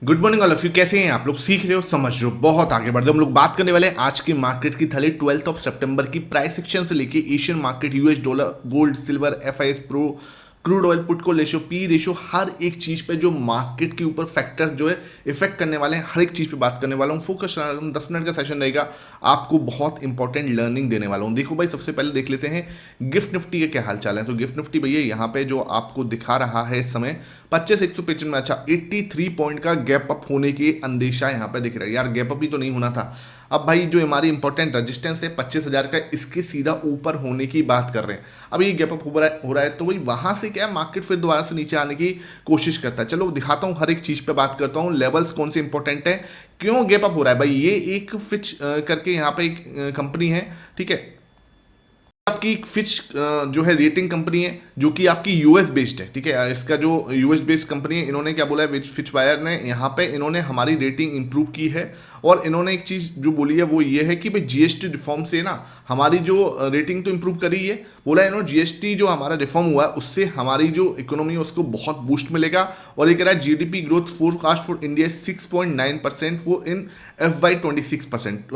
Good morning all of you. कैसे हैं आप लोग? सीख रहे हो, समझ रहे हो, बहुत आगे बढ़ रहे हो। हम लोग बात करने वाले हैं आज की मार्केट की थली 12 सितंबर की प्राइस सेक्शन से लेके Asian market, US dollar, gold, silver, FIS pro, crude oil, put को रेशो, पी रेशो, हर एक चीज पे जो मार्केट के ऊपर फैक्टर्स जो है इफेक्ट करने वाले हैं, हर एक चीज पे बात करने वाला हूँ। फोकस 10 मिनट का सेशन रहेगा, आपको बहुत इंपॉर्टेंट लर्निंग देने वाला हूँ। देखो भाई, सबसे पहले देख लेते हैं गिफ्ट निफ्टी के क्या हाल चाल है। तो गिफ्ट निफ्टी भैया यहाँ पे जो आपको दिखा रहा है इस समय 25,155 में, अच्छा 83 पॉइंट का गैप अप होने की अंदेशा यहाँ पे दिख रहा है। यार गैप अप ही तो नहीं होना था। अब भाई जो हमारी इंपॉर्टेंट रेजिस्टेंस है 25,000 का, इसके सीधा ऊपर होने की बात कर रहे हैं। अब ये गैप अप हो रहा है तो वही वहां से क्या है, मार्केट फिर दोबारा से नीचे आने की कोशिश करता है। चलो दिखाता हूँ, हर एक चीज पे बात करता हूँ, लेवल्स कौन से इंपॉर्टेंट है, क्यों गैप अप हो रहा है। भाई ये एक फिच करके यहाँ पे एक कंपनी है, ठीक है। आपकी फिच जो है रेटिंग कंपनी है, जो कि आपकी यूएस बेस्ड है, ठीक है। इसका जो यूएस बेस्ड कंपनी है, इन्होंने क्या बोला है, फिच वायर ने यहाँ पे इन्होंने हमारी रेटिंग इंप्रूव की है। और इन्होंने एक चीज जो बोली है वो ये है कि भाई जीएसटी रिफॉर्म से ना हमारी जो रेटिंग तो इंप्रूव करी है। बोला है इन्होंने जीएसटी जो हमारा रिफॉर्म हुआ है उससे हमारी जो इकोनॉमी है उसको बहुत बूस्ट मिलेगा। और ये कह रहा है GDP growth forecast for India 6.9% for in FY26%,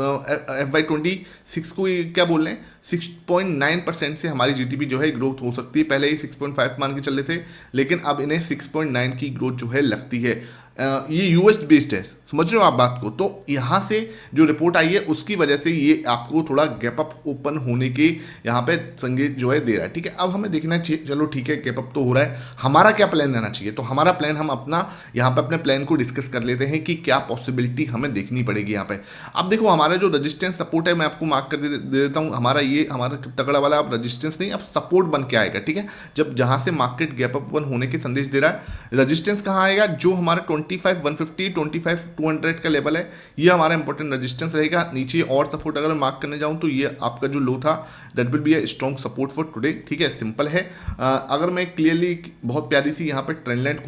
FY26 को ये क्या बोल रहे हैं, 6.9% से हमारी जीडीपी जो है ग्रोथ हो सकती है। पहले ये 6.5 मान के चल रहे थे, लेकिन अब इन्हें 6.9 की ग्रोथ जो है लगती है। ये यूएस बेस्ड है, समझ रहे हो आप बात को। तो यहाँ से जो रिपोर्ट आई है उसकी वजह से ये आपको थोड़ा गैप अप ओपन होने के यहाँ पे संकेत जो है दे रहा है, ठीक है। अब हमें देखना चाहिए, चलो ठीक है गैप अप तो हो रहा है, हमारा क्या प्लान रहना चाहिए। तो हमारा प्लान, हम अपना यहाँ पे अपने प्लान को डिस्कस कर लेते हैं कि क्या पॉसिबिलिटी हमें देखनी पड़ेगी यहाँ पे। अब देखो हमारा जो रजिस्टेंस सपोर्ट है, मैं आपको मार्क कर दे देता हूँ। ये हमारा तगड़ा वाला अब रजिस्टेंस नहीं, अब सपोर्ट बन के आएगा, ठीक है। जब जहाँ से मार्केट गैप अप ओपन होने के संदेश दे रहा है, रजिस्टेंस कहाँ आएगा, जो हमारा 25,150, 25,200 का लेवल है, ये हमारा इंपॉर्टेंट रेजिस्टेंस रहेगा। नीचे और सपोर्ट अगर मार्क करने जाऊं तो ये आपका जो लो था, that will be a strong support for today, ठीक है। सिंपल है। अगर मैं क्लियरली बहुत प्यारी सी यहाँ पे ट्रेंड लाइन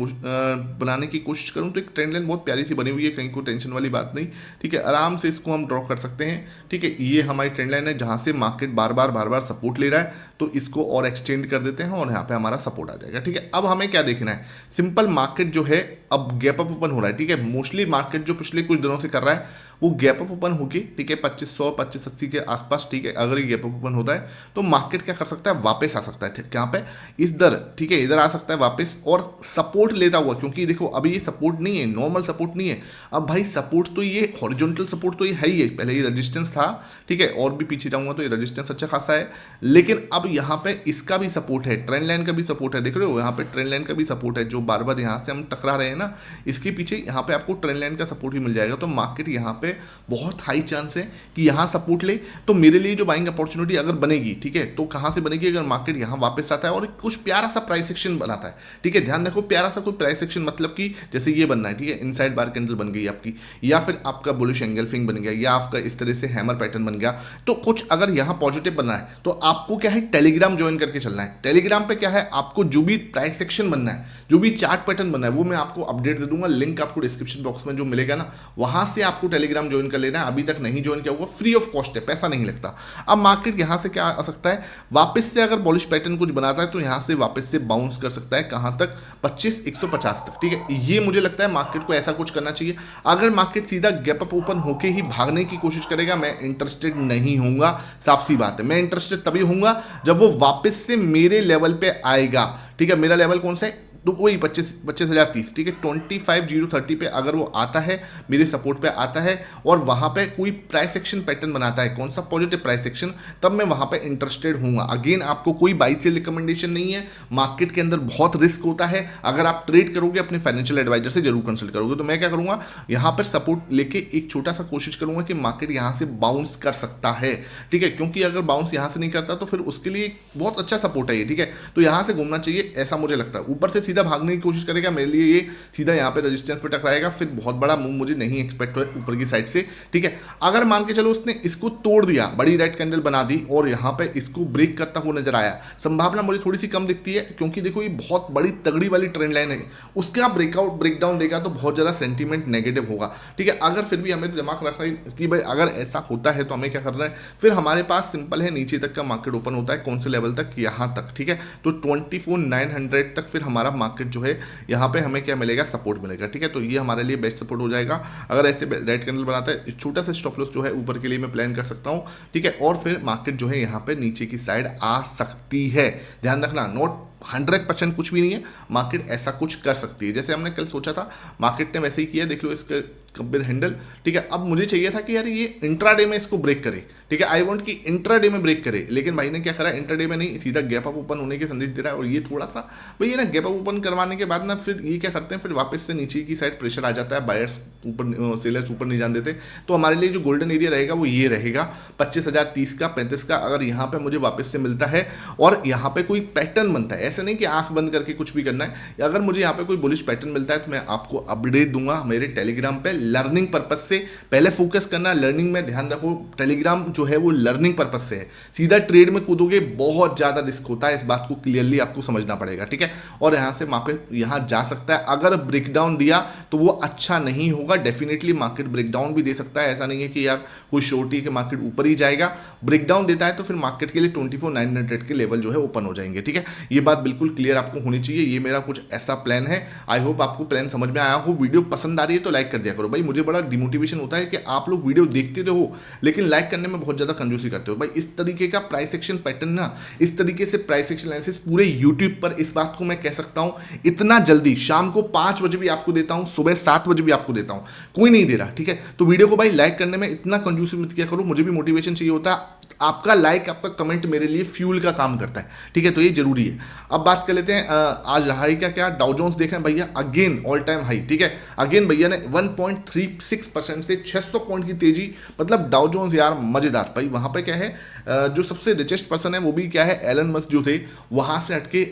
बनाने की कोशिश करूँ तो एक ट्रेंड लाइन बहुत प्यारी सी बनी हुई है, कहीं कोई टेंशन वाली बात नहीं, ठीक है। आराम से इसको हम ड्रॉ कर सकते हैं, ठीक है। ये हमारी ट्रेंड लाइन है जहाँ से मार्केट बार बार सपोर्ट ले रहा है, तो इसको और एक्सटेंड कर देते हैं और यहाँ पे हमारा सपोर्ट आ जाएगा, ठीक है। अब हमें क्या देखना है, सिंपल मार्केट जो है अब गैप अप ओपन हो रहा है, ठीक है। मोस्टली मार्केट जो पिछले कुछ दिनों से कर रहा है वो गैप अप ओपन होके, ठीक है, 2500 2580 के आसपास, ठीक है। अगर ये गैप अप ओपन होता है तो मार्केट क्या कर सकता है, वापस आ सकता है, ठीक, यहाँ पे इस दर, ठीक है, इधर आ सकता है वापस और सपोर्ट लेता हुआ। क्योंकि देखो अभी ये सपोर्ट नहीं है, नॉर्मल सपोर्ट नहीं है। अब भाई सपोर्ट तो ये हॉरिजॉन्टल सपोर्ट तो ये है ही है, पहले ये रेजिस्टेंस था, ठीक है। और भी पीछे जाऊंगा तो ये रेजिस्टेंस अच्छा खासा है, लेकिन अब यहाँ पे इसका भी सपोर्ट है, ट्रेंड लाइन का भी सपोर्ट है, देख रहे हो यहाँ पे ट्रेंड लाइन का भी सपोर्ट है, जो बार बार यहाँ से हम टकरा रहे हैं ना, इसके पीछे यहाँ पे आपको ट्रेंड लाइन का सपोर्ट भी मिल जाएगा। तो मार्केट यहाँ पे बहुत हाई चांस है कि यहाँ सपोर्ट ले। तो मेरे लिए जो बाइंग अपॉर्चुनिटी अगर बनेगी, ठीक है, तो कहाँ से बनेगी, अगर मार्केट यहाँ वापस आता है और कुछ प्यारा सा प्राइस सेक्शन बनाता है, ठीक है। ध्यान रखो, प्यारा सा कोई प्राइस सेक्शन मतलब कि जैसे ये बनना है, ठीक है, इनसाइड बार कैंडल बन गई आपकी, या फिर आपका बुलिश एंगल्फिंग बन गया, या आपका इस तरह से हैमर पैटर्न बन गया। तो कुछ अगर यहाँ पॉजिटिव बनना है तो आपको क्या है, टेलीग्राम ज्वाइन करके चलना है। टेलीग्राम पे क्या है, आपको जो भी प्राइस सेक्शन बनना है, जो भी चार्ट पैटर्न बनना है, वो मैं आपको अपडेट दे दूंगा। लिंक आपको डिस्क्रिप्शन बॉक्स में जो मिलेगा ना, वहां से आपको टेलीग्राम ज्वाइन कर लेना है। अभी तक नहीं ज्वाइन किया होगा, फ्री ऑफ कॉस्ट है, पैसा नहीं लगता। अब मार्केट यहां से क्या आ सकता है, वापस से अगर बॉलिश पैटर्न कुछ बनाता है तो यहां से वापस से बाउंस कर सकता है, कहां तक, 25,150 तक, ठीक है। ये मुझे लगता है मार्केट को ऐसा कुछ करना चाहिए। अगर मार्केट सीधा गैप अप ओपन होके ही भागने की कोशिश करेगा, मैं इंटरेस्टेड नहीं होऊंगा, साफ सी बात है। मैं इंटरेस्टेड तभी होऊंगा जब वो वापस से मेरे लेवल पे आएगा, ठीक है। मेरा लेवल कौन सा है, तो वही 25,030, ठीक है। 25,030 पे अगर वो आता है, मेरे सपोर्ट पे आता है और वहां पे कोई प्राइस एक्शन पैटर्न बनाता है, कौन सा, पॉजिटिव प्राइस एक्शन, तब मैं वहां पे इंटरेस्टेड हूँगा। अगेन आपको कोई बाई सेल रिकमेंडेशन नहीं है, मार्केट के अंदर बहुत रिस्क होता है। अगर आप ट्रेड करोगे अपने फाइनेंशियल एडवाइजर से जरूर कंसल्ट करोगे। तो मैं क्या करूंगा, यहाँ पर सपोर्ट लेके एक छोटा सा कोशिश करूंगा कि मार्केट यहाँ से बाउंस कर सकता है, ठीक है। क्योंकि अगर बाउंस यहाँ से नहीं करता तो फिर उसके लिए बहुत अच्छा सपोर्ट है ये, ठीक है। तो यहाँ से घूमना चाहिए, ऐसा मुझे लगता है। ऊपर से सीधा भागने की कोशिश करेगा, मेरे लिए ये सीधा यहाँ पे रेजिस्टेंस पे टकराएगा, फिर बहुत बड़ा मूव मुझे नहीं एक्सपेक्ट हुआ ऊपर की साइड से, ठीक है। अगर मान के चलो उसने इसको तोड़ दिया, बड़ी रेड कैंडल बना दी और यहाँ पे इसको ब्रेक करता हुआ नजर आया, संभावना मुझे थोड़ी सी कम दिखती है, क्योंकि देखो ये बहुत बड़ी तगड़ी वाली ट्रेंड लाइन है। उसका ब्रेकडाउन देगा तो बहुत ज्यादा सेंटीमेंट नेगेटिव होगा, ठीक है। अगर फिर भी हमें दिमाग रखना है कि भाई अगर ऐसा होता है तो हमें क्या करना है, फिर हमारे पास सिंपल है, नीचे तक का मार्केट ओपन होता है, कौन से लेवल तक, यहाँ तक, ठीक है। तो 24,900 तक फिर हमारा मार्केट जो है यहाँ पे हमें क्या मिलेगा, सपोर्ट मिलेगा। ठीक है, तो ये हमारे लिए बेस्ट सपोर्ट हो जाएगा। अगर ऐसे रेड कैंडल बनाता है, छोटा सा स्टॉप लॉस जो है ऊपर के लिए मैं प्लान कर सकता हूँ। ठीक है, और फिर मार्केट जो है यहाँ पे नीचे की साइड आ सकती है। ध्यान रखना, नोट 100% कुछ भी नहीं है, मार्केट ऐसा कुछ कर सकती है। जैसे हमने कल सोचा था, मार्केट ने वैसे ही किया, देख लो इसका कब्बिल हैंडल। ठीक है, अब मुझे चाहिए था कि यार ये इंट्राडे में इसको ब्रेक करे। ठीक है, आई वांट कि इंट्राडे में ब्रेक करे, लेकिन भाई ने क्या करा, इंट्राडे में नहीं, सीधा गैप अप ओपन होने के संदेश दे रहा है। और ये थोड़ा सा भाई ये ना गैप अप ओपन करवाने के बाद ना फिर ये क्या करते हैं, फिर वापस से नीचे की साइड प्रेशर आ जाता है, बायर्स ऊपर, सेलर्स ऊपर नहीं जान देते। तो हमारे लिए जो गोल्डन एरिया रहेगा वो ये रहेगा 25,000, 30 का, 35 का। अगर यहाँ पे मुझे वापस से मिलता है और यहाँ पे कोई पैटर्न बनता है, ऐसे नहीं कि आंख बंद करके कुछ भी करना है, अगर मुझे यहाँ पे कोई बुलिश पैटर्न मिलता है तो मैं आपको अपडेट दूंगा मेरे टेलीग्राम पे। लर्निंग पर्पज से पहले फोकस करना, लर्निंग में ध्यान रखो। टेलीग्राम जो है वो लर्निंग पर्पज से है, सीधा ट्रेड में कूदोगे बहुत ज्यादा रिस्क होता है, इस बात को क्लियरली आपको समझना पड़ेगा। ठीक है, और यहां से मार्केट यहां जा सकता है, अगर ब्रेकडाउन दिया तो वो अच्छा नहीं होगा। डेफिनेटली मार्केट ब्रेकडाउन भी दे सकता है, ऐसा नहीं है कि यार कोई शॉर्टी के मार्केट ऊपर ही जाएगा। ब्रेकडाउन देता है तो फिर मार्केट के लिए 24,900 के लेवल जो है ओपन हो जाएंगे। ठीक है, ये बात बिल्कुल क्लियर आपको होनी चाहिए। ये मेरा कुछ ऐसा प्लान है, आई होप आपको प्लान समझ में आया हो। वीडियो पसंद आ रही है तो लाइक कर दिया करो भाई, मुझे बड़ा डिमोटिवेशन होता है कि आप लोग वीडियो देखते तो हो लेकिन लाइक करने में बहुत ज्यादा कंजूसी करते हो भाई। इस तरीके का प्राइस एक्शन पैटर्न ना, इस तरीके से प्राइस एक्शन एनालिसिस पूरे यूट्यूब पर, इस बात को मैं कह सकता हूं इतना जल्दी शाम को 5 बजे भी आपको देता हूं, सुबह 7 बजे भी आपको देता हूं, कोई नहीं दे रहा। ठीक है, तो वीडियो को भाई लाइक करने में इतना कंजूसी मत किया करो, मुझे भी मोटिवेशन चाहिए होता है। आपका लाइक, आपका कमेंट मेरे लिए फ्यूल का काम करता है। ठीक है, तो ये जरूरी है। अब बात कर लेते हैं आज हाई का क्या, डाउ जोन्स देखें भैया, अगेन ऑल टाइम हाई। ठीक है, अगेन भैया ने 1.36% से 600 पॉइंट की तेजी, मतलब डाउ जोन्स यार मजेदार भाई। वहां पे क्या है, जो सबसे रिचेस्ट पर्सन है वो भी क्या है, एलन मस्क जो थे, वहां से हटके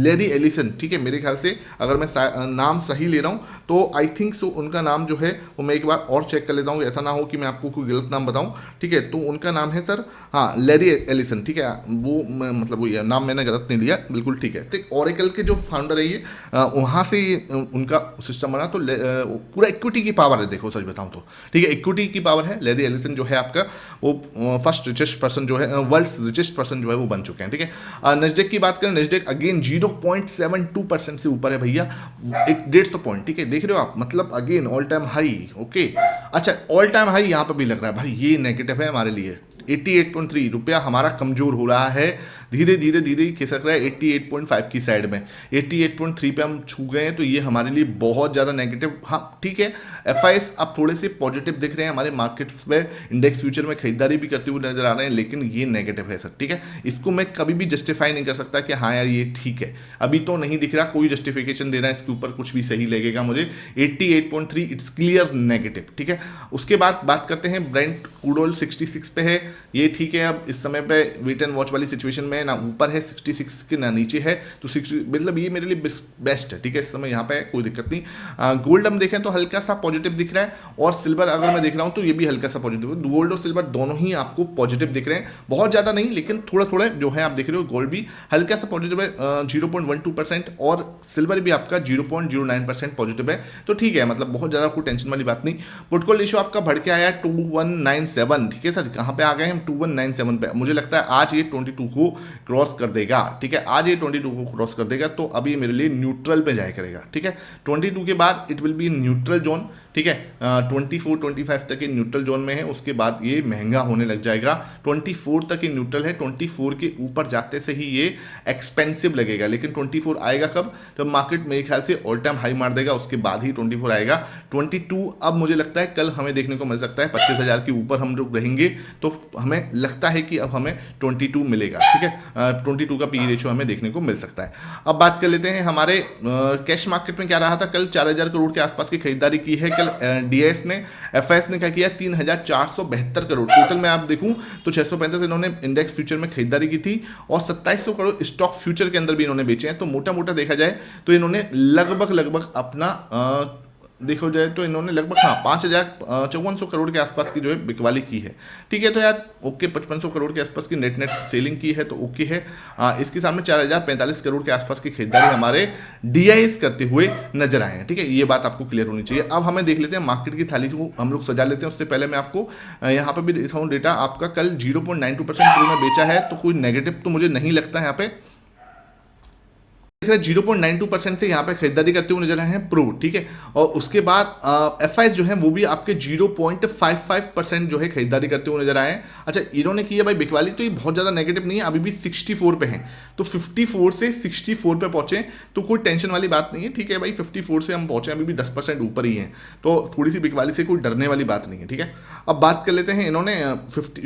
लैरी एलिसन। ठीक है, मेरे ख्याल से अगर मैं नाम सही ले रहा हूं तो आई थिंक सो उनका नाम जो है वो मैं एक बार और चेक कर लेता हूं, ऐसा ना हो कि मैं आपको कोई गलत नाम बताऊं। ठीक है, तो उनका नाम है सर, हाँ, लैरी एलिसन। ठीक है, वो मतलब वो ये नाम मैंने गलत नहीं लिया, बिल्कुल ठीक है। तो ओरेकल के जो फाउंडर है ये, वहाँ से उनका सिस्टम बना, तो पूरा इक्विटी की पावर है, देखो सच बताऊं तो। ठीक है, इक्विटी की पावर है। लैरी एलिसन जो है आपका वो फर्स्ट रिचेस्ट पर्सन जो है, वर्ल्ड रिचेस्ट पर्सन जो है वो बन चुके हैं। ठीक है, नेस्डेक की बात करें, नेस्डेक अगेन 0.72% से ऊपर है भैया, 150 पॉइंट। ठीक है, देख रहे हो आप, मतलब again all time high. Okay, अच्छा, ऑल टाइम हाई यहाँ पर भी लग रहा है भाई, ये नेगेटिव है हमारे लिए। 88.3 रुपया हमारा कमजोर हो रहा है, धीरे धीरे धीरे खिसक रहा है 88.5 की साइड में। 88.3 पे हम छू गए हैं, तो ये हमारे लिए बहुत ज़्यादा नेगेटिव। हाँ ठीक है, एफआईएस अब थोड़े से पॉजिटिव दिख रहे हैं हमारे मार्केट्स में, इंडेक्स फ्यूचर में खरीदारी भी करते हुए नजर आ रहे हैं, लेकिन ये नेगेटिव है सर। ठीक है, इसको मैं कभी भी जस्टिफाई नहीं कर सकता कि हाँ यार ये ठीक है, अभी तो नहीं दिख रहा कोई जस्टिफिकेशन दे रहा है इसके ऊपर, कुछ भी सही लगेगा मुझे। 88.3 इट्स क्लियर नेगेटिव। ठीक है, उसके बाद बात करते हैं ब्रेंट क्रूड ऑयल 66 पे है, ये ठीक है। अब इस समय पे वेट एंड वॉच वाली सिचुएशन में ना ऊपर है 66 के ना नीचे है, तो 60 मतलब ये मेरे लिए बेस्ट है। ठीक है, इस समय यहाँ पे कोई दिक्कत नहीं। गोल्ड हम देखें तो हल्का सा पॉजिटिव दिख रहा है, और सिल्वर अगर मैं देख रहा हूँ तो ये भी हल्का सा पॉजिटिव है। गोल्ड और सिल्वर दोनों ही आपको पॉजिटिव दिख रहे हैं, बहुत ज़्यादा नहीं लेकिन थोड़ा थोड़ा जो है आप देख रहे हो। गोल्ड भी हल्का सा पॉजिटिव है 0.12%, और सिल्वर भी आपका 0.09% पॉजिटिव है, तो ठीक है, मतलब बहुत ज़्यादा कोई टेंशन वाली बात नहीं। पुटकॉल रेशियो आपका बढ़ के आया 2197। ठीक है सर, कहाँ पे आ गए हम, 2197 पे। मुझे लगता है आज ये 22 को क्रॉस कर देगा। ठीक है, आज ये 22 को क्रॉस कर देगा, तो अभी मेरे लिए न्यूट्रल पे जाया करेगा। ठीक है, 22 के बाद it will be neutral zone. ठीक है, 24-25 तक ये न्यूट्रल जोन में है, उसके बाद ये महंगा होने लग जाएगा। 24 तक ये न्यूट्रल है, 24 के ऊपर जाते से ही ये एक्सपेंसिव लगेगा, लेकिन 24 आएगा कब, जब मार्केट मेरे ख्याल से ऑल टाइम हाई मार देगा, उसके बाद ही 24 आएगा। 22 अब मुझे लगता है कल हमें देखने को मिल सकता है 25,000 के ऊपर हम लोग रहेंगे, तो हमें लगता है कि अब हमें 22 मिलेगा। ठीक है, 22 का पी रेशियो हमें देखने को मिल सकता है। अब बात कर लेते हैं हमारे कैश मार्केट में क्या रहा था। कल 4,000 करोड़ के आसपास की खरीदारी की है। कल डीएस ने, एफआईएस ने क्या किया, 3,472 करोड़ टोटल में आप देखूं तो 635 इन्होंने इंडेक्स फ्यूचर में खरीदारी की थी, और 2,700 करोड़ स्टॉक फ्यूचर के अंदर भी इन्होंने बेचे हैं। तो मोटा मोटा देखा जाए तो इन्होंने लगभग अपना देखो जाए तो इन्होंने लगभग 5,5400 करोड़ के आसपास की जो है बिकवाली की है। ठीक है, तो यार ओके, 5500 करोड़ के आसपास की नेट सेलिंग की है, तो ओके है। इसके सामने 4,045 करोड़ के आसपास की खरीदारी हमारे डीआईएस करते हुए नजर आए हैं। ठीक है, ये बात आपको क्लियर होनी चाहिए। अब हमें देख लेते हैं मार्केट की थाली को हम लोग सजा लेते हैं, उससे पहले मैं आपको यहाँ पर भी देखता हूँ डेटा। आपका कल 0.92% में बेचा है, तो कोई नेगेटिव तो मुझे नहीं लगता है यहाँ पे। देख रहे हैं 0.92% से यहाँ पे खरीदारी करते हुए नजर आए हैं प्रो, ठीक है। और उसके बाद एफआईएस जो है वो भी आपके 0.55% जो है खरीदारी करते हुए नजर आए हैं। अच्छा, इन्होंने की है भाई बिकवाली, तो ये बहुत ज़्यादा नेगेटिव नहीं है, अभी भी 64 पे हैं, तो 54 से 64 पे पहुंचे तो कोई टेंशन वाली बात नहीं है, ठीक है भाई। 54 से हम पहुंचे अभी भी 10% ऊपर ही हैं, तो थोड़ी सी बिकवाली से कोई डरने वाली बात नहीं है, ठीक है। अब बात कर लेते हैं, इन्होंने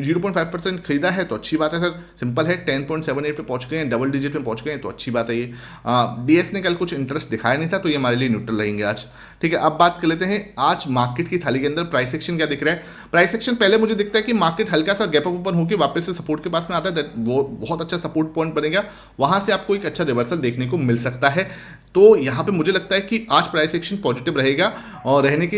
0.5% खरीदा है तो अच्छी बात है सर, सिंपल है। 10.78 पे पहुंच गए हैं, डबल डिजिट में पहुंच गए हैं तो अच्छी बात है ये। डीएस ने कल कुछ इंटरेस्ट दिखाया नहीं था, तो ये हमारे लिए न्यूट्रल रहेंगे आज, ठीक है। अब बात कर लेते हैं आज मार्केट की थाली के अंदर प्राइस एक्शन क्या दिख रहा है। प्राइस एक्शन पहले मुझे दिखता है कि मार्केट हल्का सा गैप अप ओपन होकर वापस से सपोर्ट के पास में आता है, वो बहुत अच्छा सपोर्ट पॉइंट बनेगा, वहां से आपको एक अच्छा रिवर्सल देखने को मिल सकता है। तो यहाँ पे मुझे लगता है कि आज प्राइस एक्शन पॉजिटिव रहेगा और रहने की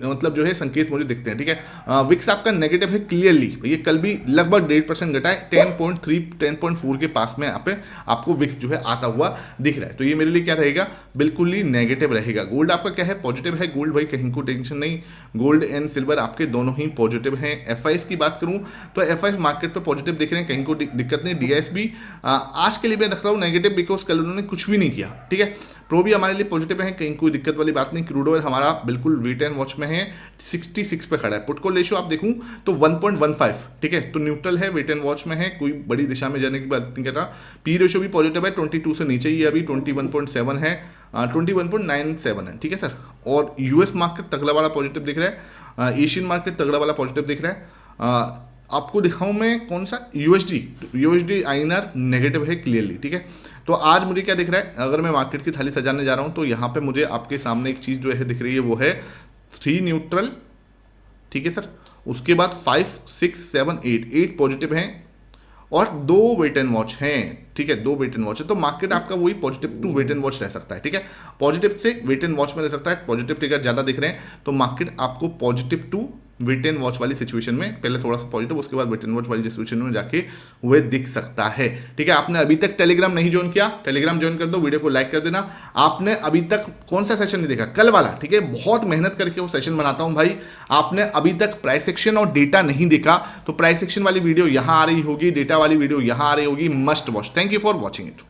मतलब जो है संकेत मुझे दिखते हैं, ठीक है। विक्स आपका नेगेटिव है क्लियरली, ये कल भी लगभग 1.5% घटा है, 10.3 10.4 के पास में यहाँ पे आपको विक्स जो है आता हुआ दिख रहा है, तो ये मेरे लिए क्या रहेगा, बिल्कुल ही नेगेटिव रहेगा। गोल्ड आपका क्या है, पॉजिटिव है। गोल्ड भाई कहीं को टेंशन नहीं, गोल्ड एंड सिल्वर आपके दोनों ही पॉजिटिव हैं। एफआईएस की बात करूं तो एफआईएस मार्केट पे पॉजिटिव दिख रहे हैं, कहीं को दिक्कत नहीं। डीआईएस भी आज के लिए मैं रख रहा हूँ नेगेटिव, बिकॉज कल उन्होंने कुछ भी नहीं किया, ठीक है। प्रो भी हमारे लिए पॉजिटिव है, कहीं कोई दिक्कत वाली बात नहीं। क्रूड ऑयल हमारा बिल्कुल वेट एंड वॉच में है, 66 पे खड़ा है। पुट कॉल रेशियो आप देखूं तो 1.15, ठीक है, तो न्यूट्रल है, वेट एंड वॉच में है, कोई बड़ी दिशा में जाने की बात नहीं कर रहा। पी रेशियो भी पॉजिटिव है, 22 से नीचे ही है, अभी 21.7 है, 21.97 है, ठीक है सर। और यूएस मार्केट तगड़ा वाला पॉजिटिव दिख रहा है, एशियन मार्केट तगड़ा वाला पॉजिटिव दिख रहा है। आपको दिखाऊं मैं कौन सा, यूएसडी आईएनआर नेगेटिव है क्लियरली, ठीक है। तो आज मुझे क्या दिख रहा है, अगर मैं मार्केट की थाली सजाने जा रहा हूं तो यहाँ पे मुझे आपके सामने एक चीज़ जो है दिख रही है, वो है 3 न्यूट्रल, ठीक है सर। उसके बाद 5 6 7 8 पॉजिटिव हैं और 2 वेट एंड वॉच हैं, ठीक है, 2 वेट एंड वॉच है। तो मार्केट आपका वही positive to wait and watch रह सकता है, ठीक है। पॉजिटिव से वेट एंड वॉच में रह सकता है, पॉजिटिव ट्रिगर ज़्यादा दिख रहे हैं तो मार्केट आपको positive to wait and watch वाली सिचुएशन में, पहले थोड़ा सा पॉजिटिव उसके बाद वेट एंड वॉच वाली सिचुएशन में जाके वह दिख सकता है, ठीक है। आपने अभी तक टेलीग्राम नहीं ज्वाइन किया, टेलीग्राम ज्वाइन कर दो, वीडियो को लाइक कर देना। आपने अभी तक कौन सा सेशन नहीं देखा, कल वाला, ठीक है, बहुत मेहनत करके वो सेशन बनाता हूं भाई। आपने अभी तक प्राइस एक्शन और डेटा नहीं देखा तो प्राइस एक्शन वाली वीडियो यहां आ रही होगी, डेटा वाली वीडियो यहां आ रही होगी, must watch. Thank you for watching it.